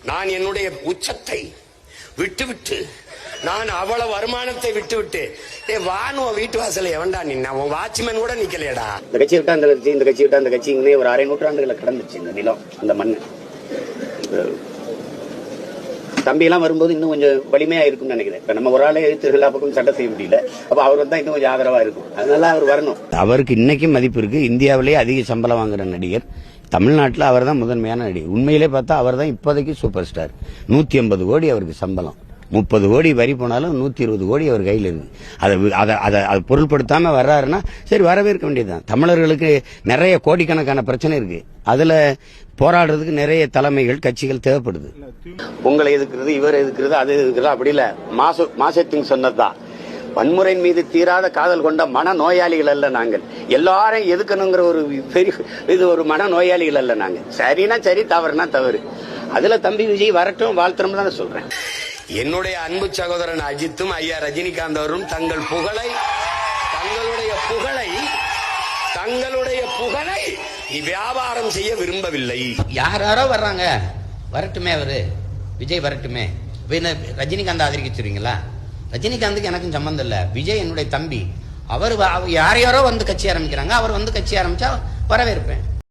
நான் என்னுடைய உச்சத்தை விட்டுவிட்டு நான் அவ்வளவு வருமானத்தை விட்டுவிட்டு வானுவ வீட்டு வாசல எவன்டா நின்னா உன் வாட்ச்மேன் கூட நிக்கலையடா. இந்த கட்சி விட்டா அந்த கட்சி, இந்த கட்சி விட்டா அந்த கட்சி, இங்கே ஒரு 6 நூற்றாண்டுகளை கடந்துச்சு இந்த நிலம், அந்த மண். தம்பி எல்லாம் வரும்போது இன்னும் கொஞ்சம் வலிமையா இருக்கும்னு நினைக்கிறேன். இப்ப நம்ம ஒரு ஆளே எழுத்து எல்லா பக்கமும் சட்டை செய்ய முடியல. அப்ப அவர் வந்தா இன்னும் கொஞ்சம் ஆதரவா இருக்கும். அதனால அவர் வரணும். அவருக்கு இன்னைக்கும் மதிப்பு இருக்கு. இந்தியாவிலேயே அதிக சம்பளம் வாங்குற நடிகர் தமிழ்நாட்டில் அவர் தான் முதன்மையான நடிகர். உண்மையிலே பார்த்தா அவர் தான் இப்போதைக்கு சூப்பர் ஸ்டார். 150 கோடி அவருக்கு சம்பளம். 30 கோடி வரி போனாலும் 120 கோடி அவர் கையில் இருக்கு. அதை பொருள்படுத்தாம வர்றாருன்னா சரி, வரவேற்க வேண்டியதுதான். தமிழர்களுக்கு நிறைய கோடிக்கணக்கான பிரச்சனை இருக்கு. அதுல போராடுறதுக்கு நிறைய தலைமைகள், கட்சிகள் தேவைப்படுது. உங்களை எதுக்குறது, இவர் எதுக்குறது, அது எதுக்குறது அப்படி இல்ல. மாசத்திங் சொன்னதுதான், வன்முறையின் மீது தீராத காதல் கொண்ட மன நோயாளிகள் அல்ல நாங்கள். எல்லாரும் எதுக்கணுங்கிற ஒரு பெரிய இது ஒரு மன நோயாளிகள் அல்ல நாங்க. சரினா சரி, தவறுனா தவறு. அதுல தம்பி விஜய் வரட்டும், வாழ்த்தணும் தான் சொல்றேன். என்னுடைய அன்பு சகோதரன் அஜித்தும் ஐயா ரஜினிகாந்த் அவரும் தங்களுடைய புகழை வியாபாரம் செய்ய விரும்பவில்லை. யாரோ வர்றாங்க, வரட்டுமே, அவரு விஜய் வரட்டுமே. ரஜினிகாந்த் ஆதரிச்சுருவீங்களா? ரஜினிகாந்துக்கு எனக்கும் சம்பந்தம் இல்ல. விஜய் என்னுடைய தம்பி. அவர் யாரையாரோ வந்து கட்சி ஆரம்பிக்கிறாங்க, அவர் வந்து கட்சி ஆரம்பிச்சா வரவேற்பேன்.